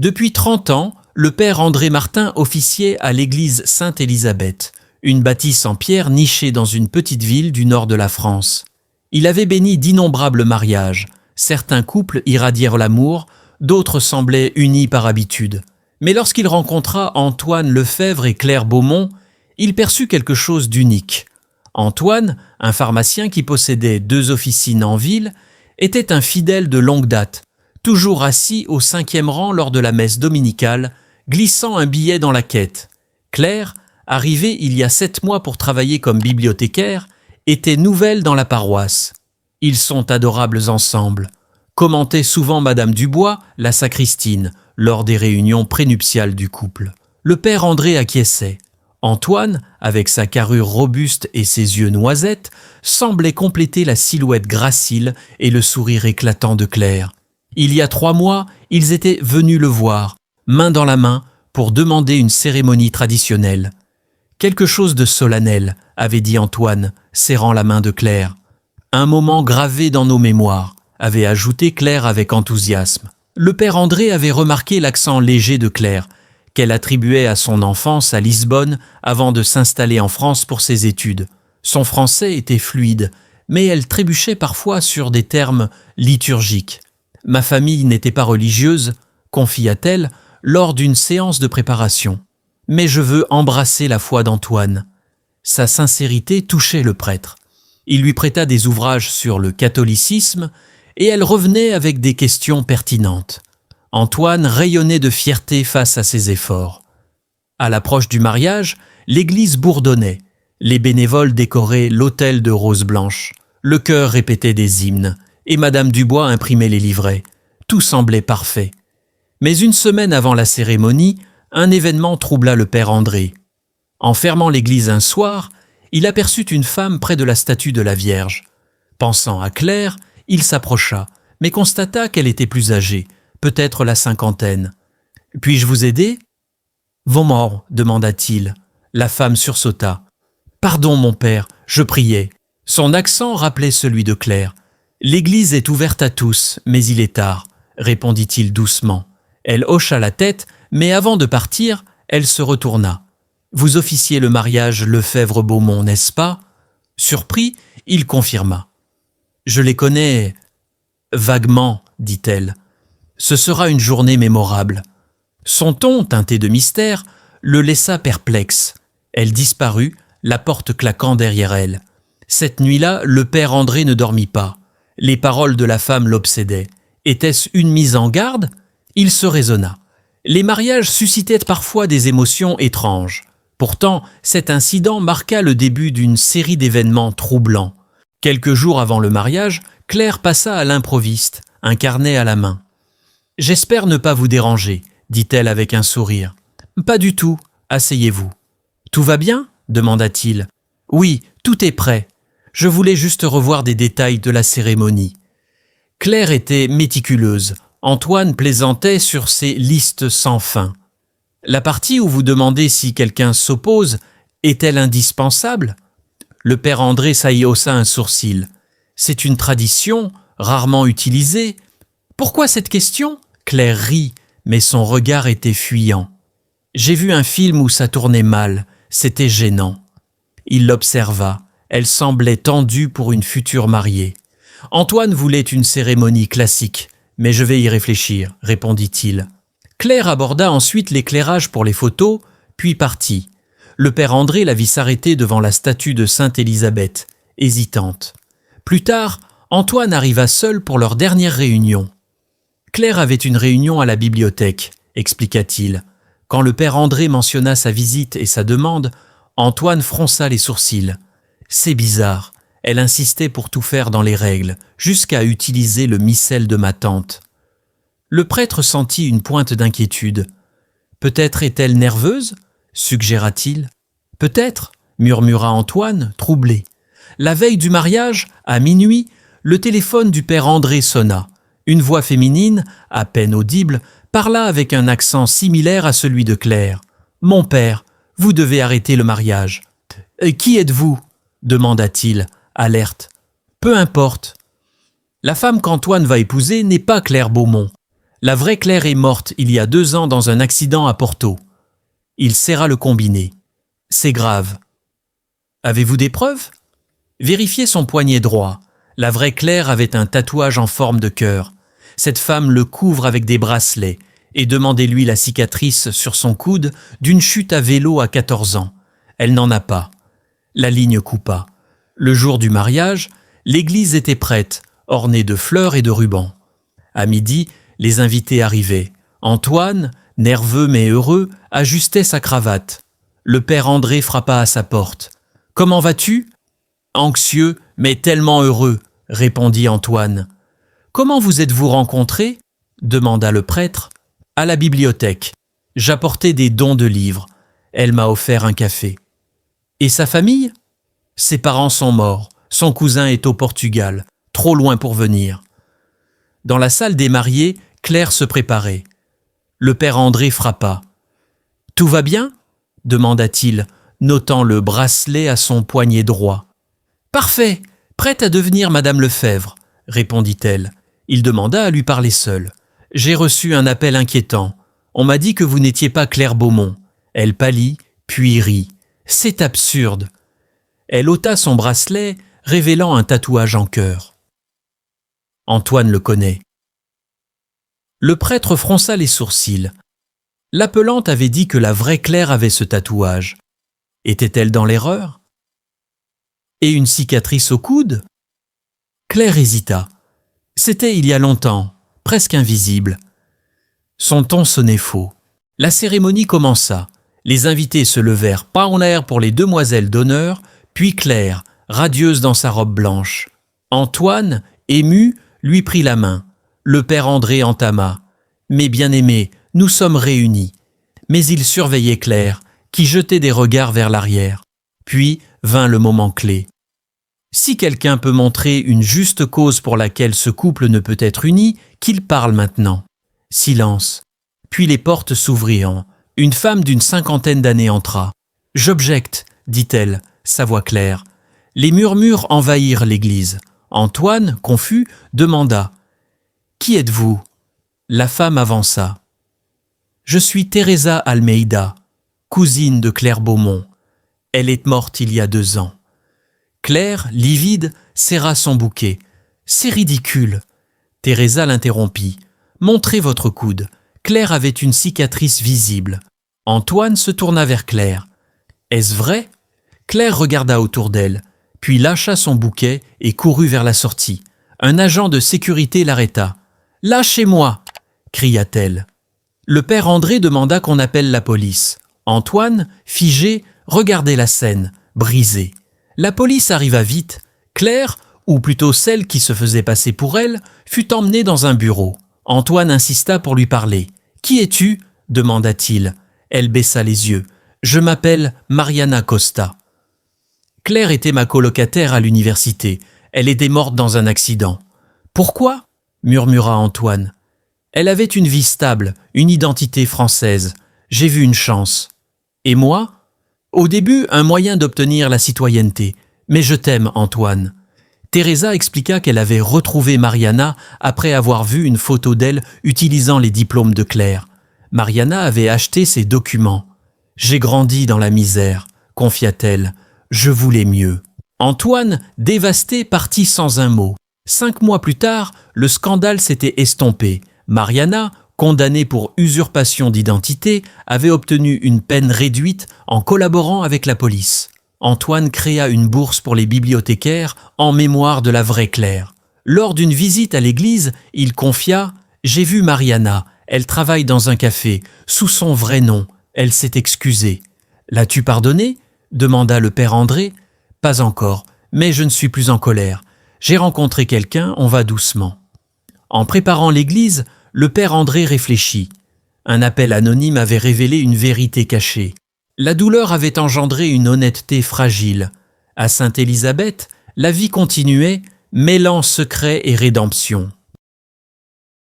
Depuis 30 ans, le père André Martin officiait à l'église Sainte-Élisabeth, une bâtisse en pierre nichée dans une petite ville du nord de la France. Il avait béni d'innombrables mariages. Certains couples irradièrent l'amour, d'autres semblaient unis par habitude. Mais lorsqu'il rencontra Antoine Lefèvre et Claire Beaumont, il perçut quelque chose d'unique. Antoine, un pharmacien qui possédait 2 officines en ville, était un fidèle de longue date, toujours assis au 5e rang lors de la messe dominicale, glissant un billet dans la quête. Claire, arrivée il y a 7 mois pour travailler comme bibliothécaire, était nouvelle dans la paroisse. Ils sont adorables ensemble, commentait souvent Madame Dubois, la sacristine, lors des réunions prénuptiales du couple. Le père André acquiesçait. Antoine, avec sa carrure robuste et ses yeux noisettes, semblait compléter la silhouette gracile et le sourire éclatant de Claire. Il y a 3 mois, ils étaient venus le voir, main dans la main, pour demander une cérémonie traditionnelle. Quelque chose de solennel, avait dit Antoine, serrant la main de Claire. Un moment gravé dans nos mémoires, avait ajouté Claire avec enthousiasme. Le père André avait remarqué l'accent léger de Claire, qu'elle attribuait à son enfance à Lisbonne avant de s'installer en France pour ses études. Son français était fluide, mais elle trébuchait parfois sur des termes liturgiques. « Ma famille n'était pas religieuse », confia-t-elle lors d'une séance de préparation. « Mais je veux embrasser la foi d'Antoine. » Sa sincérité touchait le prêtre. Il lui prêta des ouvrages sur le catholicisme et elle revenait avec des questions pertinentes. Antoine rayonnait de fierté face à ses efforts. À l'approche du mariage, l'église bourdonnait. Les bénévoles décoraient l'autel de roses blanches. Le chœur répétait des hymnes et Madame Dubois imprimait les livrets. Tout semblait parfait. Mais une semaine avant la cérémonie, un événement troubla le père André. En fermant l'église un soir, il aperçut une femme près de la statue de la Vierge. Pensant à Claire, il s'approcha, mais constata qu'elle était plus âgée, peut-être la 50aine. « Puis-je vous aider ?»« Vraiment, demanda-t-il. La femme sursauta. « Pardon, mon père, je priais. » Son accent rappelait celui de Claire. « L'église est ouverte à tous, mais il est tard, » répondit-il doucement. Elle hocha la tête, mais avant de partir, elle se retourna. « Vous officiez le mariage Lefèvre-Beaumont, n'est-ce pas ?» Surpris, il confirma. « Je les connais vaguement, » dit-elle. « Ce sera une journée mémorable. » Son ton, teinté de mystère, le laissa perplexe. Elle disparut, la porte claquant derrière elle. Cette nuit-là, le père André ne dormit pas. Les paroles de la femme l'obsédaient. Était-ce une mise en garde ? Il se raisonna. Les mariages suscitaient parfois des émotions étranges. Pourtant, cet incident marqua le début d'une série d'événements troublants. Quelques jours avant le mariage, Claire passa à l'improviste, un carnet à la main. « J'espère ne pas vous déranger », dit-elle avec un sourire. « Pas du tout, asseyez-vous. »« Tout va bien ?» demanda-t-il. « Oui, tout est prêt. Je voulais juste revoir des détails de la cérémonie. » Claire était méticuleuse. Antoine plaisantait sur ses listes sans fin. « La partie où vous demandez si quelqu'un s'oppose est-elle indispensable ?» Le père André haussa un sourcil. « C'est une tradition, rarement utilisée. » « Pourquoi cette question ?» Claire rit, mais son regard était fuyant. « J'ai vu un film où ça tournait mal, c'était gênant. » Il l'observa, elle semblait tendue pour une future mariée. Antoine voulait une cérémonie classique, mais je vais y réfléchir, répondit-il. Claire aborda ensuite l'éclairage pour les photos, puis partit. Le père André la vit s'arrêter devant la statue de Sainte-Élisabeth, hésitante. Plus tard, Antoine arriva seul pour leur dernière réunion. Claire avait une réunion à la bibliothèque, expliqua-t-il. Quand le père André mentionna sa visite et sa demande, Antoine fronça les sourcils. C'est bizarre, elle insistait pour tout faire dans les règles, jusqu'à utiliser le missel de ma tante. Le prêtre sentit une pointe d'inquiétude. Peut-être est-elle nerveuse ? Suggéra-t-il. Peut-être, murmura Antoine, troublé. La veille du mariage, à minuit, le téléphone du père André sonna. Une voix féminine, à peine audible, parla avec un accent similaire à celui de Claire. « Mon père, vous devez arrêter le mariage. »« Qui êtes-vous » demanda-t-il, alerte. « Peu importe. La femme qu'Antoine va épouser n'est pas Claire Beaumont. La vraie Claire est morte il y a 2 ans dans un accident à Porto. » Il serra le combiné. « C'est grave. »« Avez-vous des preuves ?» Vérifiez son poignet droit. La vraie Claire avait un tatouage en forme de cœur. Cette femme le couvre avec des bracelets et demandez-lui la cicatrice sur son coude d'une chute à vélo à 14 ans. Elle n'en a pas. La ligne coupa. Le jour du mariage, l'église était prête, ornée de fleurs et de rubans. À midi, les invités arrivaient. Antoine, nerveux mais heureux, ajustait sa cravate. Le père André frappa à sa porte. « Comment vas-tu » ? « Anxieux, mais tellement heureux, » répondit Antoine. « Comment vous êtes-vous rencontrés » demanda le prêtre. « À la bibliothèque. J'apportais des dons de livres. Elle m'a offert un café. »« Et sa famille ?»« Ses parents sont morts. Son cousin est au Portugal, trop loin pour venir. » Dans la salle des mariés, Claire se préparait. Le père André frappa. « Tout va bien » demanda-t-il, notant le bracelet à son poignet droit. « Parfait, prête à devenir Madame Lefebvre, » répondit-elle. Il demanda à lui parler seul. « J'ai reçu un appel inquiétant. On m'a dit que vous n'étiez pas Claire Beaumont. » Elle pâlit, puis rit. « C'est absurde. » Elle ôta son bracelet, révélant un tatouage en cœur. Antoine le connaît. Le prêtre fronça les sourcils. L'appelante avait dit que la vraie Claire avait ce tatouage. Était-elle dans l'erreur ? Et une cicatrice au coude ? Claire hésita. C'était il y a longtemps, presque invisible. Son ton sonnait faux. La cérémonie commença. Les invités se levèrent pas en l'air pour les demoiselles d'honneur, puis Claire, radieuse dans sa robe blanche. Antoine, ému, lui prit la main. Le père André entama. « Mes bien-aimés, nous sommes réunis. » Mais il surveillait Claire, qui jetait des regards vers l'arrière. Puis vint le moment clé. Si quelqu'un peut montrer une juste cause pour laquelle ce couple ne peut être uni, qu'il parle maintenant. Silence. Puis les portes s'ouvrirent. Une femme d'une 50aine d'années entra. « J'objecte, » dit-elle, sa voix claire. Les murmures envahirent l'église. Antoine, confus, demanda « Qui êtes-vous » La femme avança. « Je suis Teresa Almeida, cousine de Claire Beaumont. Elle est morte il y a 2 ans. » Claire, livide, serra son bouquet. « C'est ridicule. » Teresa l'interrompit. « Montrez votre coude. » Claire avait une cicatrice visible. Antoine se tourna vers Claire. « Est-ce vrai ?» Claire regarda autour d'elle, puis lâcha son bouquet et courut vers la sortie. Un agent de sécurité l'arrêta. « Lâchez-moi » cria-t-elle. Le père André demanda qu'on appelle la police. Antoine, figé, regardait la scène, brisé. La police arriva vite. Claire, ou plutôt celle qui se faisait passer pour elle, fut emmenée dans un bureau. Antoine insista pour lui parler. « Qui es-tu » demanda-t-il. Elle baissa les yeux. « Je m'appelle Mariana Costa. » Claire était ma colocataire à l'université. Elle était morte dans un accident. « Pourquoi » murmura Antoine. « Elle avait une vie stable, une identité française. J'ai vu une chance. » « Et moi ?» Au début, un moyen d'obtenir la citoyenneté. Mais je t'aime, Antoine. Teresa expliqua qu'elle avait retrouvé Mariana après avoir vu une photo d'elle utilisant les diplômes de Claire. Mariana avait acheté ses documents. « J'ai grandi dans la misère », confia-t-elle. « Je voulais mieux. » Antoine, dévasté, partit sans un mot. 5 mois plus tard, le scandale s'était estompé. Mariana, condamnée pour usurpation d'identité, avait obtenu une peine réduite en collaborant avec la police. Antoine créa une bourse pour les bibliothécaires en mémoire de la vraie Claire. Lors d'une visite à l'église, il confia « J'ai vu Mariana, elle travaille dans un café, sous son vrai nom, elle s'est excusée. »« L'as-tu pardonnée » demanda le père André. « Pas encore, mais je ne suis plus en colère. J'ai rencontré quelqu'un, on va doucement. » En préparant l'église, le père André réfléchit. Un appel anonyme avait révélé une vérité cachée. La douleur avait engendré une honnêteté fragile. À Sainte-Élisabeth, la vie continuait, mêlant secret et rédemption.